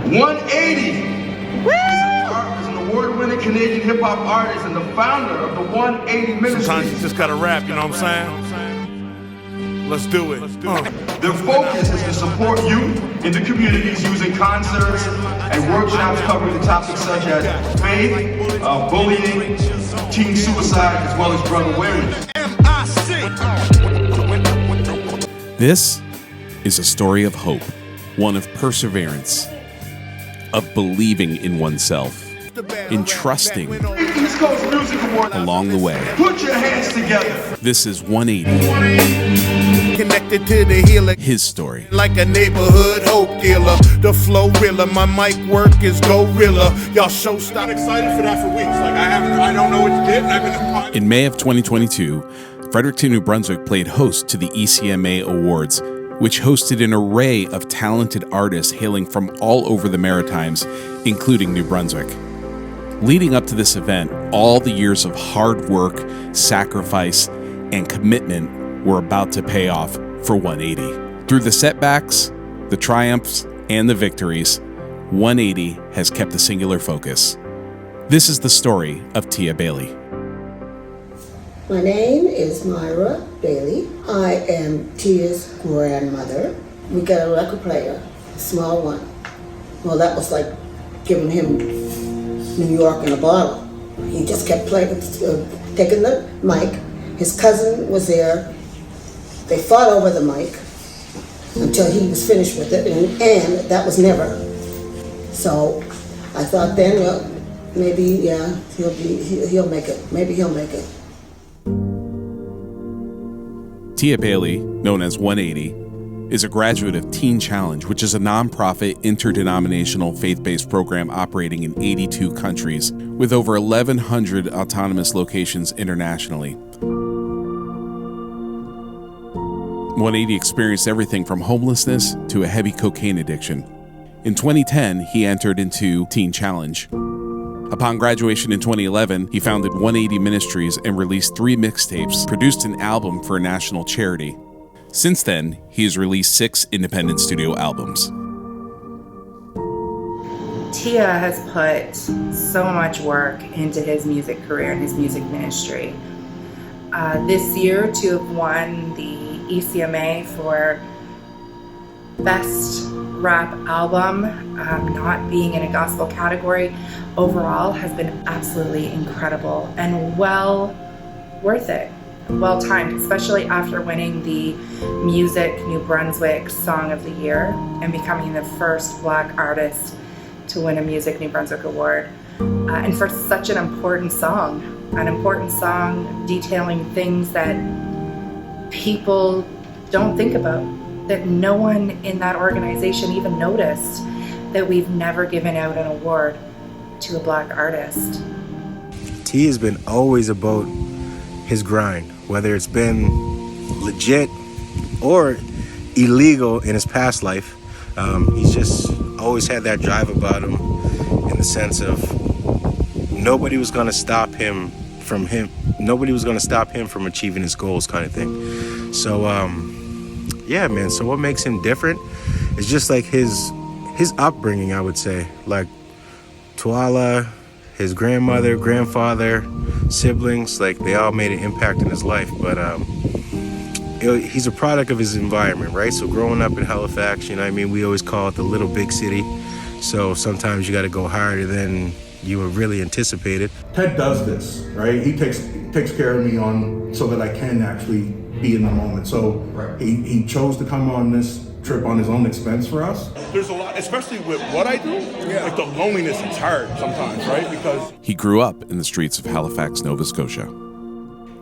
ONE8TEA is an award-winning Canadian hip-hop artist and the founder of the ONE8TEA Ministry. Sometimes you just gotta rap, you know what I'm saying? Let's do it. Their focus is to support youth in the communities using concerts and workshops covering the topics such as faith, bullying, teen suicide, as well as drug awareness. This is a story of hope, one of perseverance, of believing in oneself, in trusting East Coast Music Awards along the way. Put your hands together. This is ONE8TEA, Connected to the healer, his story. like a neighborhood hope dealer. The flow rilla, my mic work is gorilla. Y'all show stop. I'm excited for that for weeks. Like I don't know what to get. I've been In May of 2022, Fredericton, New Brunswick played host to the ECMA Awards, which hosted an array of talented artists hailing from all over the Maritimes, including New Brunswick. Leading up to this event, all the years of hard work, sacrifice, and commitment were about to pay off for ONE8TEA. Through the setbacks, the triumphs, and the victories, ONE8TEA has kept a singular focus. This is the story of Tia Bailey. My name is Myra Bailey. I am Tia's grandmother. We got a record player, a small one. Well, that was like giving him New York in a bottle. He just kept playing, taking the mic. His cousin was there. They fought over the mic until he was finished with it, and that was never. So I thought then, well, maybe, yeah, he'll make it. Maybe he'll make it. Tia Bailey, known as ONE8TEA, is a graduate of Teen Challenge, which is a nonprofit interdenominational faith-based program operating in 82 countries with over 1,100 autonomous locations internationally. ONE8TEA experienced everything from homelessness to a heavy cocaine addiction. In 2010, he entered into Teen Challenge. Upon graduation in 2011, he founded ONE8TEA Ministries and released 3 mixtapes, produced an album for a national charity. Since then, he has released 6 independent studio albums. Tia has put so much work into his music career and his music ministry. This year, to have won the ECMA for Best Rap Album, not being in a gospel category, overall has been absolutely incredible and well worth it. Well timed, especially after winning the Music New Brunswick Song of the Year and becoming the first Black artist to win a Music New Brunswick Award. And for such an important song detailing things that people don't think about, that no one in that organization even noticed, that we've never given out an award to a Black artist. T has been always about his grind, whether it's been legit or illegal in his past life. He's just always had that drive about him, in the sense of nobody was going to stop him from achieving his goals, kind of thing. So yeah, man, so what makes him different is just like his upbringing, I would say. Like Tuala, his grandmother, grandfather, siblings, like they all made an impact in his life. But he's a product of his environment, right? So growing up in Halifax, you know what I mean, we always call it the little big city. So sometimes you got to go harder than you were really anticipated. Ted does this, right? He takes care of me so that I can actually be in the moment. So he chose to come on this trip on his own expense for us. There's a lot, especially with what I do, like the loneliness is hard sometimes, right? Because He grew up in the streets of Halifax, Nova Scotia.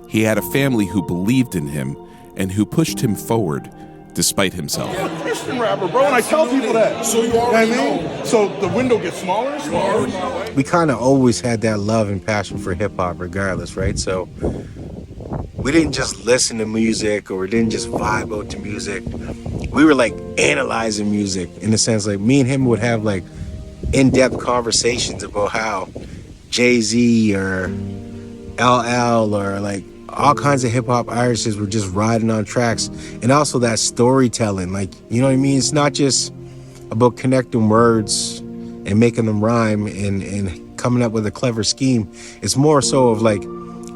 He had a family who believed in him and who pushed him forward despite himself. I'm a Christian rapper, bro, and I tell people that. So you already know. So the window gets smaller and smaller. We kind of always had that love and passion for hip hop regardless, right? So we didn't just listen to music, or we didn't just vibe out to music. We were like analyzing music, in the sense like me and him would have like in-depth conversations about how Jay-Z or LL or like all kinds of hip hop artists were just riding on tracks. And also that storytelling, like, you know what I mean? It's not just about connecting words and making them rhyme and coming up with a clever scheme. It's more so of like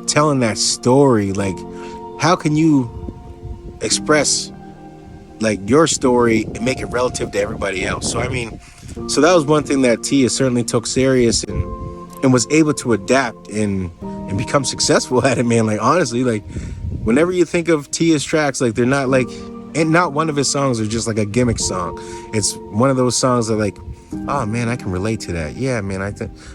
telling that story. Like, how can you express like your story and make it relative to everybody else? So I mean, so that was one thing that Tia certainly took serious and was able to adapt and become successful at it, man. Like, honestly, like whenever you think of Tia's tracks, like they're not like, and not one of his songs are just like a gimmick song. It's one of those songs that like, oh man, I can relate to that. Yeah, man,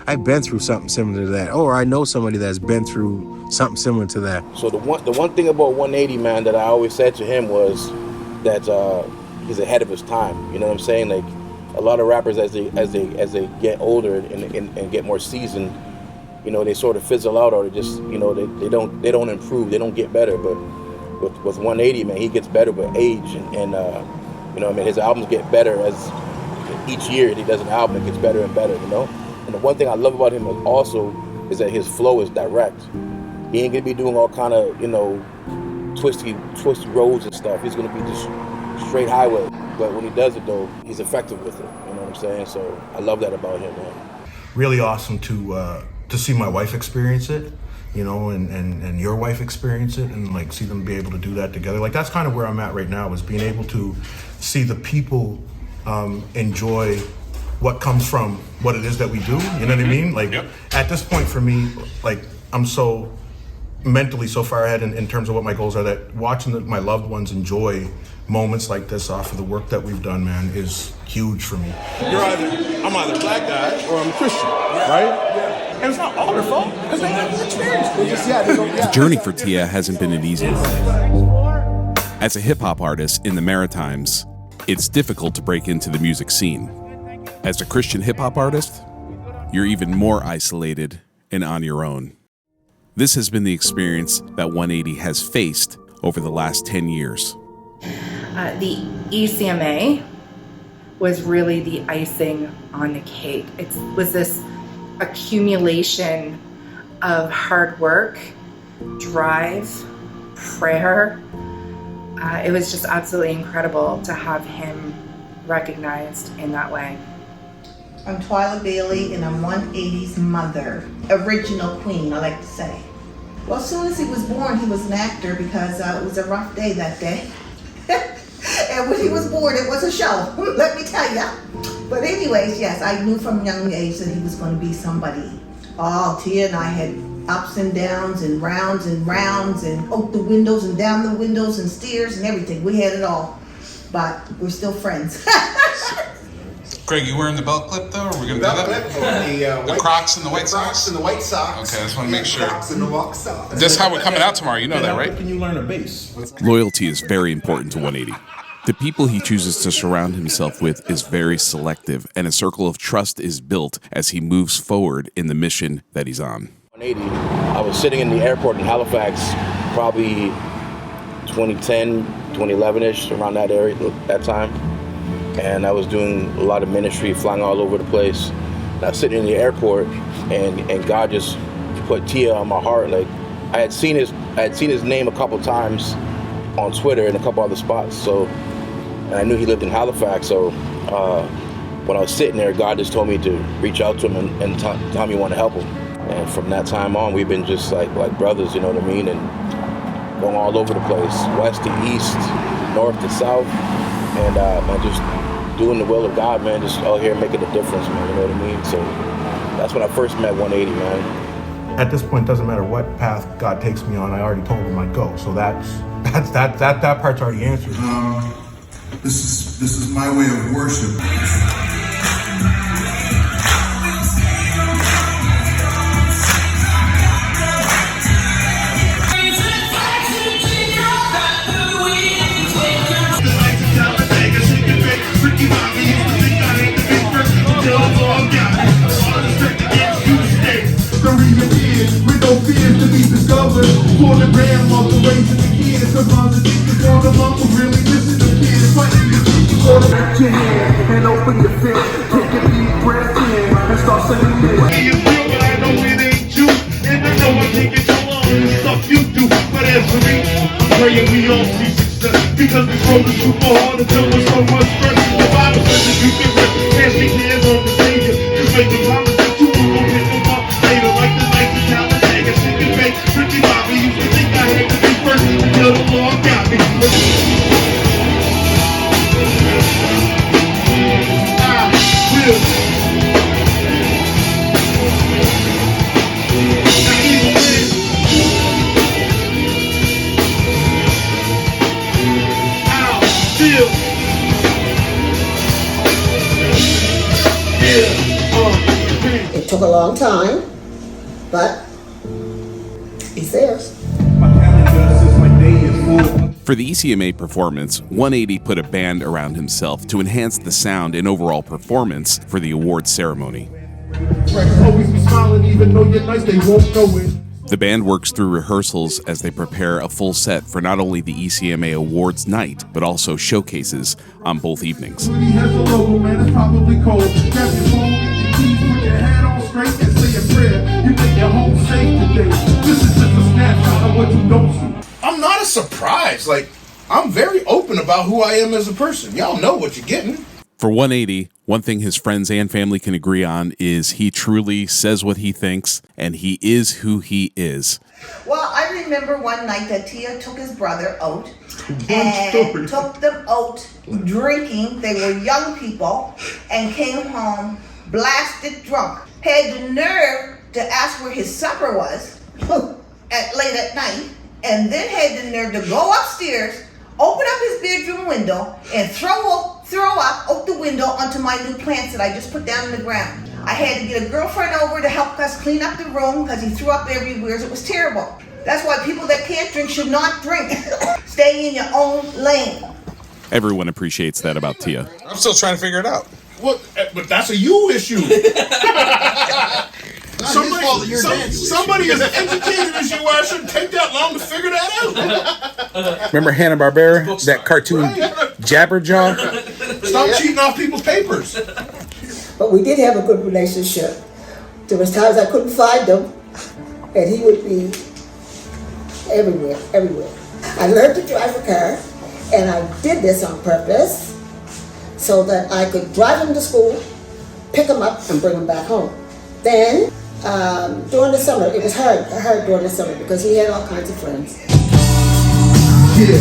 I've been through something similar to that. Or I know somebody that's been through something similar to that. So the one thing about 180, man, that I always said to him was that he's ahead of his time. You know what I'm saying? Like a lot of rappers, as they get older and get more seasoned, you know, they sort of fizzle out, or they just, you know, they don't improve, they don't get better. But with 180, man, he gets better with age, and you know, I mean, his albums get better as each year he does an album, it gets better and better, you know. And the one thing I love about him also is that his flow is direct. He ain't gonna be doing all kind of, you know, twisty roads and stuff. He's gonna be just straight highway. But when he does it though, he's effective with it. You know what I'm saying? So I love that about him, man. Really awesome to see my wife experience it, you know, and your wife experience it, and like see them be able to do that together. Like that's kind of where I'm at right now, is being able to see the people enjoy what comes from what it is that we do. You know what I mean? Like at this point for me, like I'm so mentally so far ahead in terms of what my goals are, that watching my loved ones enjoy moments like this off of the work that we've done, man, is huge for me. I'm either a black guy or I'm a Christian, right? And it's not all their fault, because they have experience. The journey for Tia hasn't been an easy one. As a hip-hop artist in the Maritimes, it's difficult to break into the music scene. As a Christian hip-hop artist, you're even more isolated and on your own. This has been the experience that 180 has faced over the last 10 years. The ECMA was really the icing on the cake. It was this accumulation of hard work, drive, prayer. It was just absolutely incredible to have him recognized in that way. I'm Twyla Bailey, and I'm 180's mother. Original queen, I like to say. Well, as soon as he was born, he was an actor, because it was a rough day that day. And when he was born, it was a show, let me tell ya. But anyways, yes, I knew from a young age that he was going to be somebody. Oh, Tia and I had ups and downs and rounds and out the windows and down the windows and stairs and everything. We had it all, but we're still friends. Greg, you wearing the belt clip though? Are we gonna do that? The Crocs and the White Sox? And the White Sox. Okay, I just want to make sure. Crocs and the White Sox. That's how we're coming out tomorrow. You know that, right? Can you learn a bass? Loyalty is very important to 180. The people he chooses to surround himself with is very selective, and a circle of trust is built as he moves forward in the mission that he's on. 180, I was sitting in the airport in Halifax, probably 2010, 2011-ish, around that area, that time. And I was doing a lot of ministry, flying all over the place. And I was sitting in the airport, and God just put Tia on my heart. Like I had seen his name a couple times on Twitter and a couple other spots. So, and I knew he lived in Halifax. So when I was sitting there, God just told me to reach out to him and tell him you want to help him. And from that time on, we've been just like brothers, you know what I mean? And going all over the place, west to east, north to south, and just doing the will of God, man, just out here making a difference, man, you know what I mean? So that's when I first met 180, man. At this point, doesn't matter what path God takes me on, I already told him I'd go. So that part's already answered. This is my way of worship. The reason is, with no fears to be discovered, for the grandmother raising the kids, the mother thinking for the mama really missing the kids, fighting the kids. Lift your hand and open your fist, take a deep breath in and start saying this. It's real, but I know it ain't you, and I know I can't get you on the stuff you do. But as for me, I'm praying we all see success, because this road is super hard until there's so much stress. The Bible says that you can rest, can't shake hands on the Savior. making promises that you won't go get them up later. Like the night you tell the nigga shit can make Ricky Bobby used to think I had to be first until the law got me. I will. It took a long time, but he's there. For the ECMA performance, 180 put a band around himself to enhance the sound and overall performance for the awards ceremony. Always be smiling even though you're nice, they won't know it. The band works through rehearsals as they prepare a full set for not only the ECMA Awards night, but also showcases on both evenings. He has a logo, man, it's probably cold. Grab your phone, get your keys, put your head on straight and say a prayer. You make your home safe today. This is just a snapshot of what you don't see. I'm not as surprised. Like, I'm very open about who I am as a person. Y'all know what you're getting. For 180, one thing his friends and family can agree on is he truly says what he thinks, and he is who he is. Well, I remember one night that Tia took his brother out and took them out drinking. They were young people and came home blasted drunk. Had the nerve to ask where his supper was late at night, and then had the nerve to go upstairs, open up his bedroom window, and throw up out the window onto my new plants that I just put down in the ground. I had to get a girlfriend over to help us clean up the room because he threw up everywhere. It was terrible. That's why people that can't drink should not drink. Stay in your own lane. Everyone appreciates that about Tia. I'm still trying to figure it out. Well, but that's a you issue. Somebody as educated as you are shouldn't take that long to figure that out. Remember Hanna-Barbera? That cartoon Jabberjaw? Stop cheating off people's papers. But we did have a good relationship. There was times I couldn't find him, and he would be everywhere. I learned to drive a car, and I did this on purpose so that I could drive him to school, pick him up, and bring him back home. Then, during the summer, it was hard during the summer because he had all kinds of friends. Yeah.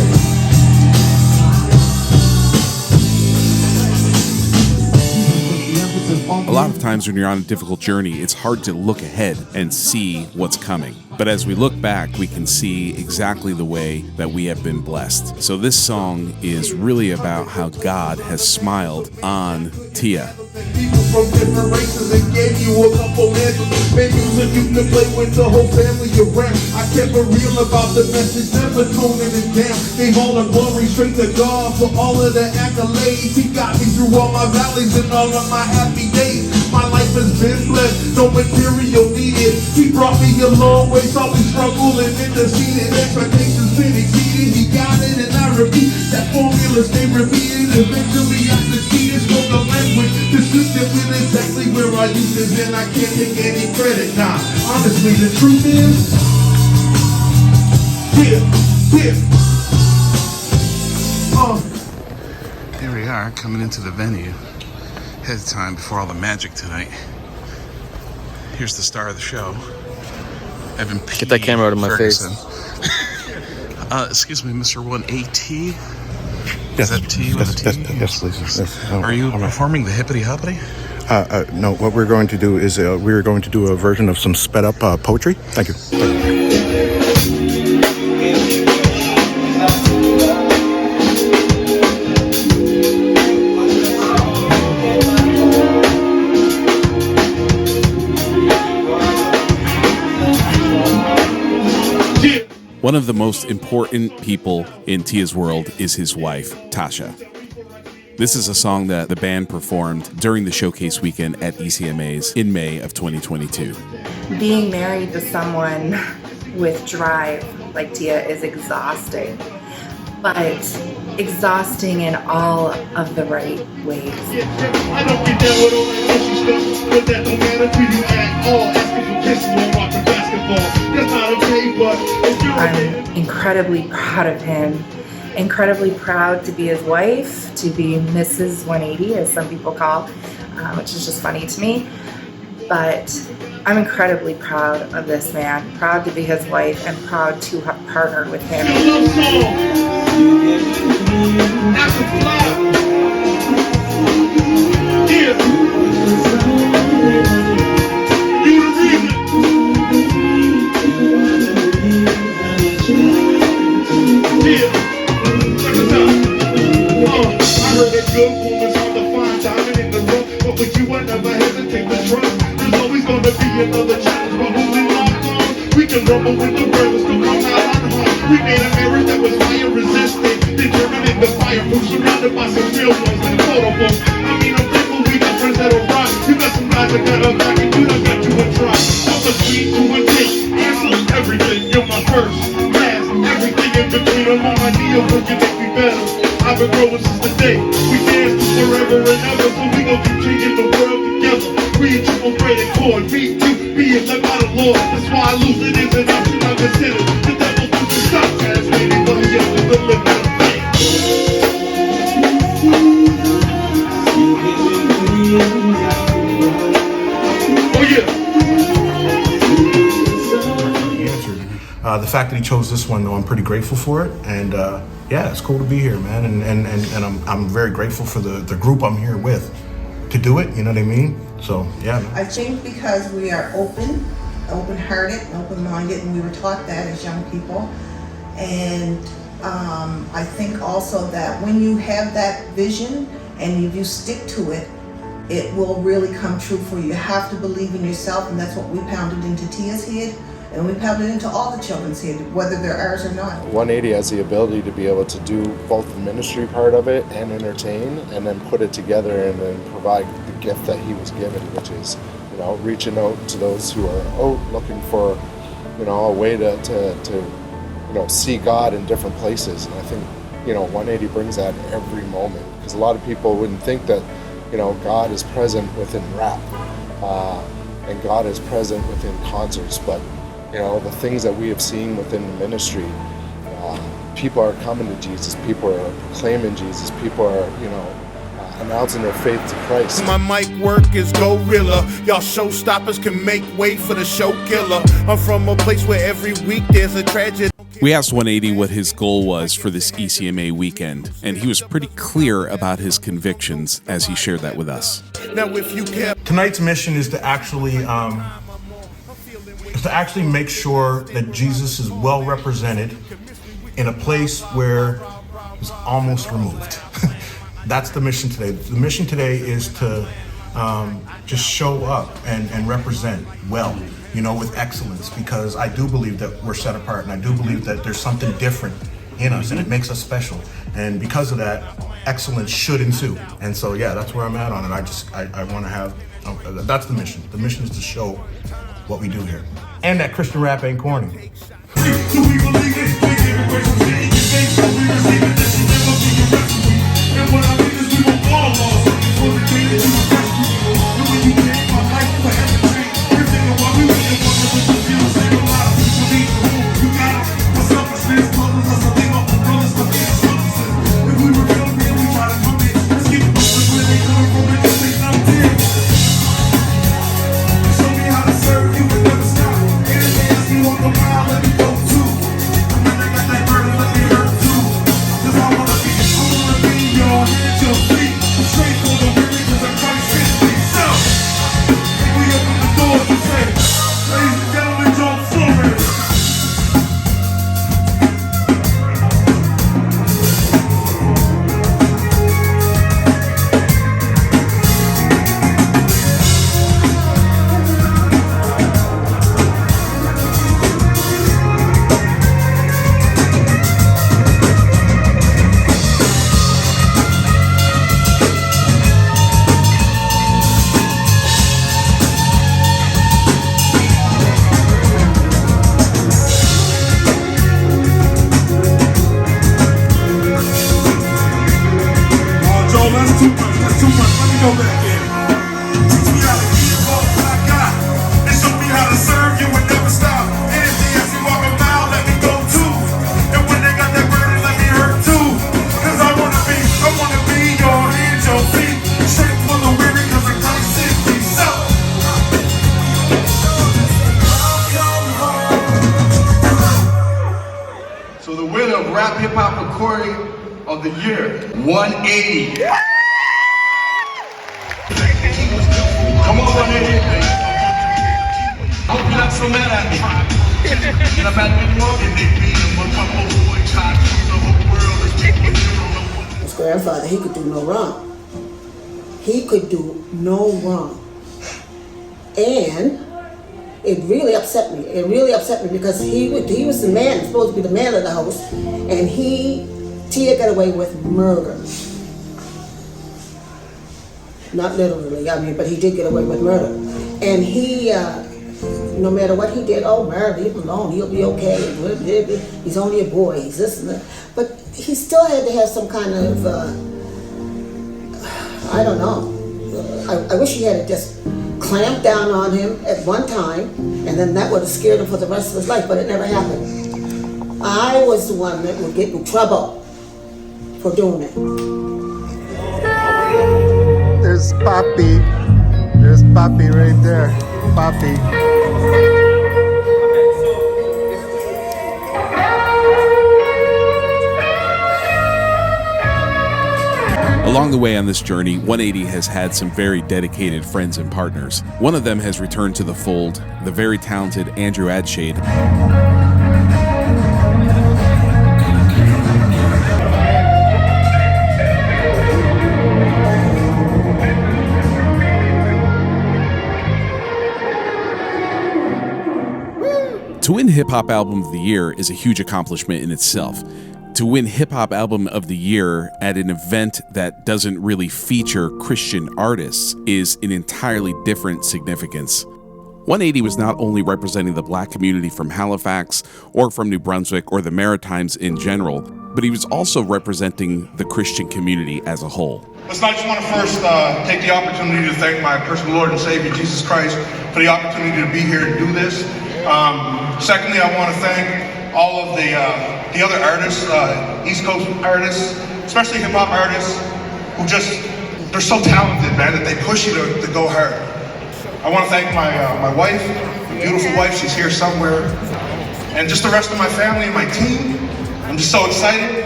A lot of times when you're on a difficult journey, it's hard to look ahead and see what's coming. But as we look back, we can see exactly the way that we have been blessed. So this song is really about how God has smiled on Tia. People from different races and gave you a couple answers. Maybe so you could play with the whole family around. I kept it real about the message, never toning it down. Gave all the glory straight to God for all of the accolades. He got me through all my valleys and all of my happy days. My life has been blessed, no material needed. He brought me a long way, saw me struggle and interceded. Expectations been exceeded, he got it and I repeat. That formula stay repeated, eventually I succeeded. Spoke the language, consistent with exactly where I use it. And I can't take any credit now. Honestly, the truth is, Here we are, coming into the venue. Ahead of time before all the magic tonight. Here's the star of the show. Evan P. Get that camera out of my Ferguson. face. Excuse me, Mr. ONE8TEA? Yes, Is that T with a T? yes, please. Yes. Are you performing the hippity hoppity? No, what we're going to do is we're going to do a version of some sped up poetry. Thank you. One of the most important people in Tia's world is his wife, Tasha. This is a song that the band performed during the showcase weekend at ECMAs in May of 2022. Being married to someone with drive like Tia is exhausting, but exhausting in all of the right ways. I don't get down with all that pussy stuff, but that don't matter to you at all. Asking for kisses while watching basketball. That's not okay, but if you're I'm incredibly proud of him. Incredibly proud to be his wife, to be Mrs. 180, as some people call, which is just funny to me. But I'm incredibly proud of this man, proud to be his wife, and proud to have partnered with him. Good woman's hard to find, diamond in the rough, but with you I never hesitate to trust. There's always gonna be another challenge, but when we lock on, we can rumble with the world, still come out unharmed. We made a marriage that was fire resistant, determined in the fireproof, surrounded by some real ones and quotable. I mean, I'm thankful we got friends that'll rock. You got some guys that got a back and you done got you a try. I'm a sweet to a take, answer everything. You're my first, last, everything in between. I'm on my knee, but you make me better. I've been growing since the day we danced forever and ever, so we gon' keep changing the world together. We in triple braided cord, me, you, being led by the Lord. That's why losing is an option I consider. The devil took the stop as maybe, but he has to live in the pain. Oh yeah. The fact that he chose this one, though, I'm pretty grateful for it, and yeah, it's cool to be here, man, and I'm very grateful for the group I'm here with to do it. You know what I mean? So yeah. Man. I think because we are open-hearted, and open-minded, and we were taught that as young people, and I think also that when you have that vision and if you stick to it, it will really come true for you. You have to believe in yourself, and that's what we pounded into Tia's head. And we pounded into all the children's head, whether they're ours or not. 180 has the ability to be able to do both the ministry part of it and entertain, and then put it together and then provide the gift that he was given, which is, you know, reaching out to those who are out looking for, you know, a way to you know, see God in different places. And I think, you know, 180 brings that every moment, because a lot of people wouldn't think that, you know, God is present within rap, and God is present within concerts, but you know, the things that we have seen within the ministry, people are coming to Jesus, people are proclaiming Jesus, people are, you know, announcing their faith to Christ. My mic work is gorilla. Y'all showstoppers can make way for the show killer. I'm from a place where every week there's a tragedy. We asked 180 what his goal was for this ECMA weekend, and he was pretty clear about his convictions as he shared that with us. Now, if you kept Tonight's mission is to actually make sure that Jesus is well represented in a place where he's almost removed. That's the mission today. The mission today is to just show up and represent well, you know, with excellence, because I do believe that we're set apart, and I do believe that there's something different in us, and it makes us special. And because of that, excellence should ensue. And so, yeah, that's where I'm at on it. I want to have, that's the mission. The mission is to show what we do here. And that Christian rap ain't corny. Do we believe it? We give it away from saying you think so. We receive it, this will never be a recipe. And what I mean is we won't all lost. For the day that you were rescued. And when you came, my life forever changed. You're thinking why we were in one with the zero. Saying a lot of people need the room. You got it. My selfishness causes us to think of the brothers for being selfless. If we were real, we try to come in. Let's keep it moving where they come from and just say something. Show me how to serve you and never stop. You walk a mile and So the winner of Rap Hip Hop Recording of the Year, 180. Come on, 180. I hope you're not so mad at me. You're not mad at me anymore? His grandfather, he could do no wrong. He could do no wrong. And it really upset me. It really upset me because he was the man, supposed to be the man of the house, and Tia got away with murder. Not literally, I mean, but he did get away with murder. And he, no matter what he did, oh, murder, leave him alone, he'll be okay. He's only a boy, he's this and that. But he still had to have some kind of, I don't know. I wish he had just clamped down on him at one time, and then that would have scared him for the rest of his life, but it never happened. I was the one that would get in trouble for doing it. There's Papi. There's Papi right there. Papi. Along the way on this journey, 180 has had some very dedicated friends and partners. One of them has returned to the fold, the very talented Andrew Adshade. To win Hip Hop Album of the Year is a huge accomplishment in itself. To win Hip Hop Album of the Year at an event that doesn't really feature Christian artists is an entirely different significance. 180 was not only representing the black community from Halifax or from New Brunswick or the Maritimes in general, but he was also representing the Christian community as a whole. Listen, I just want to first take the opportunity to thank my personal Lord and Savior, Jesus Christ, for the opportunity to be here and do this. Secondly, I want to thank all of the other artists, East Coast artists, especially hip-hop artists, who they're so talented, man, that they push you to go hard. I want to thank my wife, my beautiful wife, she's here somewhere, and just the rest of my family and my team. I'm just so excited.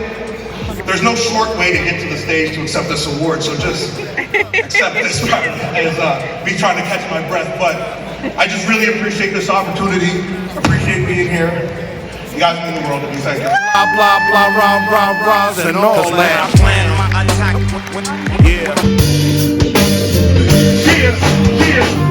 There's no short way to get to the stage to accept this award, so just accept this part as me trying to catch my breath. But I just really appreciate this opportunity, appreciate being here. You guys mean the world to me, thank you. Blah, blah, blah, rah, rah, rahs and all that. Yeah.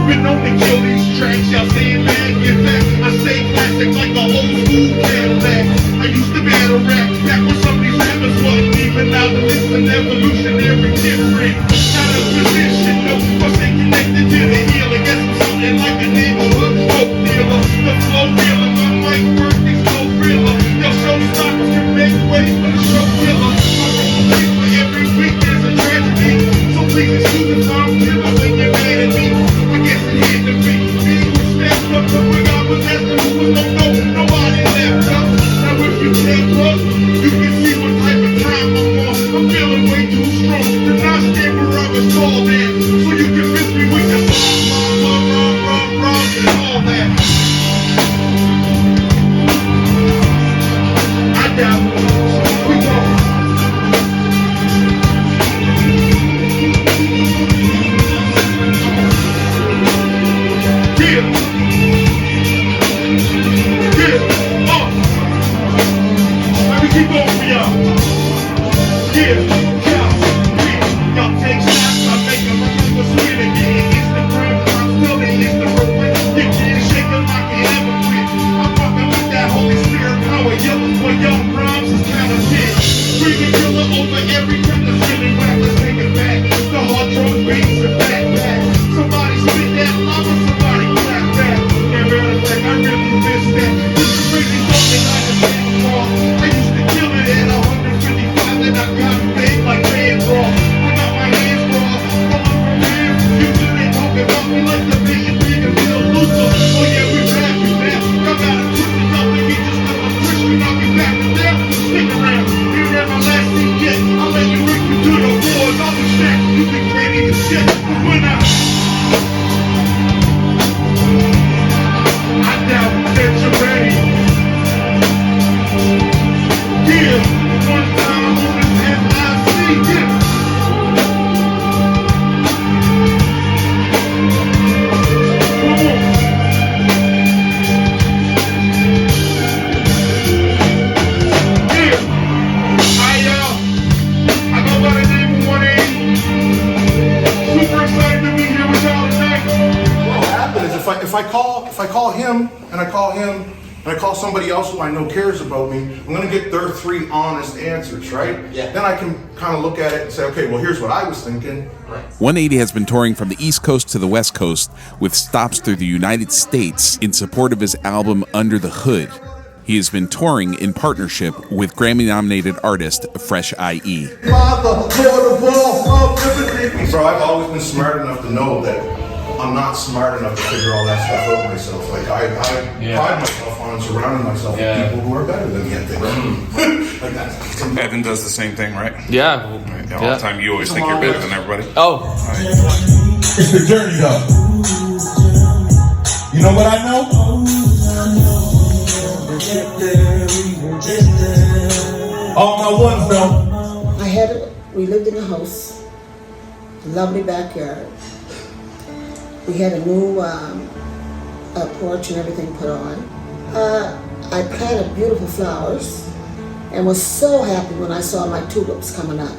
Been known to kill these tracks, y'all saying man, get back. I say classic like a old school Cadillac. I used to be able to rap back when some of these rappers wasn't even out. It's an evolutionary different kind of position. No, but stay connected to the heel. I guess I'm something like a neighborhood dope dealer. The flow dealer, my mic work is no realer. Yo, showstoppers can make way for the show killer. For every week there's a tragedy. So please excuse the time killer when you're mad at me. I guess it had to be me who stepped up, but when I was asking who was nobody left up. Now if you take up, you can see what type of time I'm on. I'm feeling way too strong to not stand where I was called in. So you can miss me with your rah, and all that. I doubt it. We go. Let me keep going for y'all. Y'all take shots, I make them remember sweet again. Instagram, I'm still the Instagram. Get you shaking like you ever quit. I'm fucking with that Holy Spirit power. But young rhymes is kinda shit. Screaming killer over every time that's really whack. Let's take it back. The hard drum beats are back. Somebody spit that lava, somebody clap back. And matter of fact, I really miss that. This is really something I can take for. I used to kill it at 155, then I got paid like call somebody else who I know cares about me, I'm gonna get their 3 honest answers, right? Yeah. Then I can kind of look at it and say, okay, well, here's what I was thinking. Right. 180 has been touring from the East Coast to the West Coast with stops through the United States in support of his album Under the Hood. He has been touring in partnership with Grammy-nominated artist Fresh IE. Bro, I've always been smart enough to know that I'm not smart enough to figure all that stuff out myself. Like, I pride myself on surrounding myself with people who are better than me at things. Like that. Evan does the same thing, right? Yeah. All the time, you always think you're better than everybody. Oh. It's the journey, though. You know what I know? All my ones know. We lived in a house, lovely backyard. We had a new porch and everything put on. I planted beautiful flowers and was so happy when I saw my tulips coming up.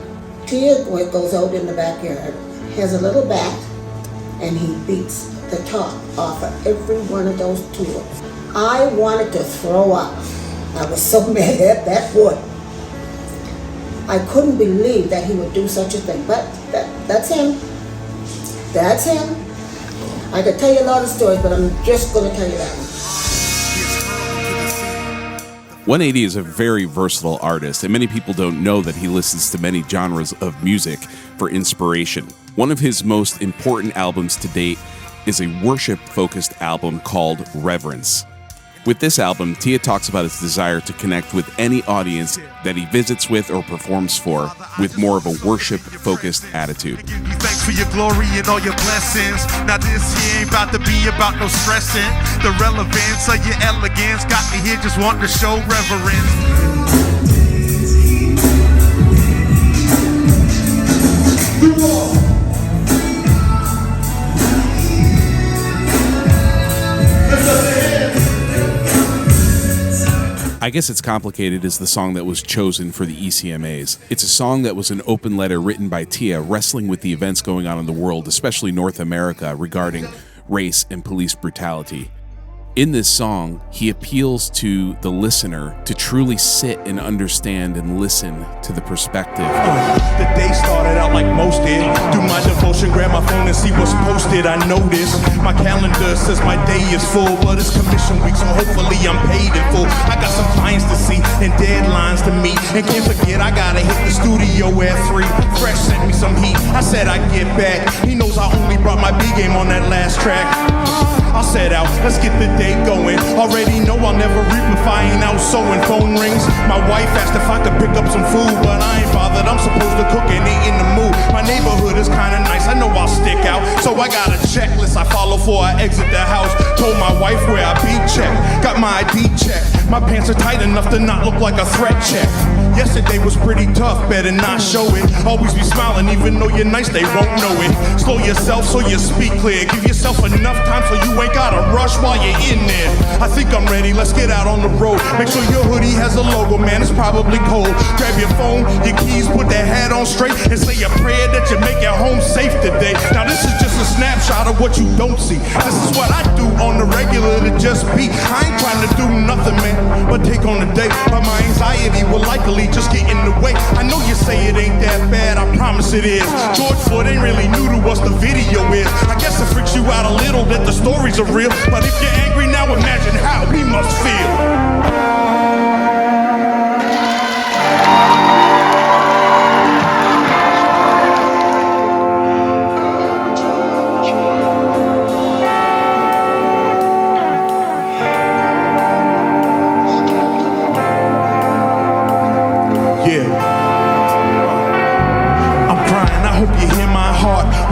Tia goes out in the backyard, has a little bat, and he beats the top off of every one of those tulips. I wanted to throw up. I was so mad at that boy. I couldn't believe that he would do such a thing, but that's him. That's him. I could tell you a lot of stories, but I'm just going to tell you that one. 180 is a very versatile artist, and many people don't know that he listens to many genres of music for inspiration. One of his most important albums to date is a worship-focused album called Reverence. With this album, Tia talks about his desire to connect with any audience that he visits with or performs for with more of a worship-focused attitude. Thanks for your glory and all your blessings. Now this here ain't about to be about no stressing. The relevance of your elegance got me here just wanting to show reverence. I Guess It's Complicated is the song that was chosen for the ECMAs. It's a song that was an open letter written by Tia wrestling with the events going on in the world, especially North America, regarding race and police brutality. In this song, he appeals to the listener to truly sit and understand and listen to the perspective. The day started out like most did. Do my devotion, grab my phone and see what's posted. I noticed my calendar says my day is full, but it's commission week, so hopefully I'm paid in full. I got some clients to see and deadlines to meet, and can't forget I gotta hit the studio at 3. Fresh sent me some heat. I said I'd get back. He knows I only brought my B game on that last track. I'll set out, let's get the day going. Already know I'll never reap if I ain't out sewing. Phone rings, my wife asked if I could pick up some food, but I ain't bothered, I'm supposed to cook and ain't in the mood. My neighborhood is kinda nice, I know I'll stick out, so I got a checklist I follow before I exit the house. Told my wife where I beat check, got my ID check. My pants are tight enough to not look like a threat check. Yesterday was pretty tough, better not show it. Always be smiling, even though you're nice, they won't know it. Slow yourself so you speak clear. Give yourself enough time so you ain't gotta rush while you're in there. I think I'm ready, let's get out on the road. Make sure your hoodie has a logo, man, it's probably cold. Grab your phone, your keys, put that hat on straight, and say a prayer that you make it home safe today. Now this is just a snapshot of what you don't see. This is what I do on the regular to just be. I ain't trying to do nothing, man, but take on the day. But my anxiety will likely just get in the way. I know you say it ain't that bad, I promise it is. George Floyd ain't really new to us, the video is. I guess it freaks you out a little that the stories are real, but if you're angry now, imagine how we must feel.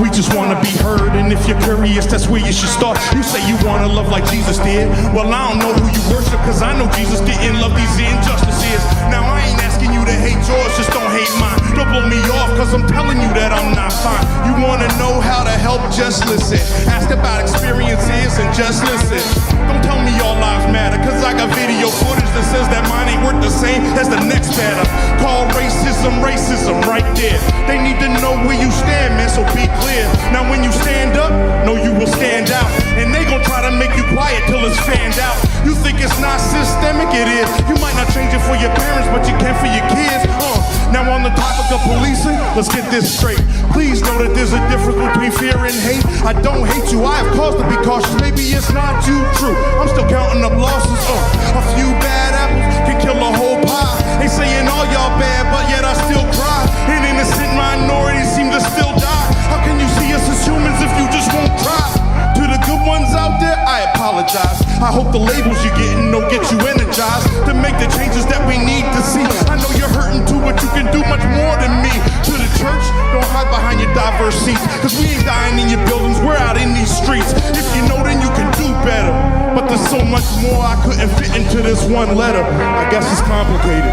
We just wanna be heard, and if you're curious, that's where you should start. You say you wanna love like Jesus did. Well, I don't know who you worship, cause I know Jesus didn't love these injustices. Now I ain't asking you to hate yours, just don't hate mine. Don't blow me off, cause cause I'm telling you that I'm not fine. You wanna know how to help, just listen. Ask about experiences and just listen. Don't tell me all lives matter, cause I got video footage that says that mine ain't worth the same as the next batter. Call racism, racism right there. They need to know where you stand, man, so be clear. Now when you stand up, know you will stand out. And they gon' try to make you quiet till it's fanned out. You think it's not systemic? It is. You might not change it for your parents, but you can for your kids. Now on the topic of policing, let's get this straight. Please know that there's a difference between fear and hate. I don't hate you, I have cause to be cautious. Maybe it's not too true. I'm still counting up losses. A few bad apples can kill a whole pie. They saying all y'all bad, but yet I still cry. An innocent minority seem to still die. How can you see us as humans if you just won't try? To the good ones out there, I apologize. I hope the labels you're getting don't get you energized to make the changes that we need to see. I know you're hurting too, but you can do much more than me. To the church, don't hide behind your diverse seats, cause we ain't dying in your buildings, we're out in these streets. If you know, then you can do better. But there's so much more I couldn't fit into this one letter. I guess it's complicated.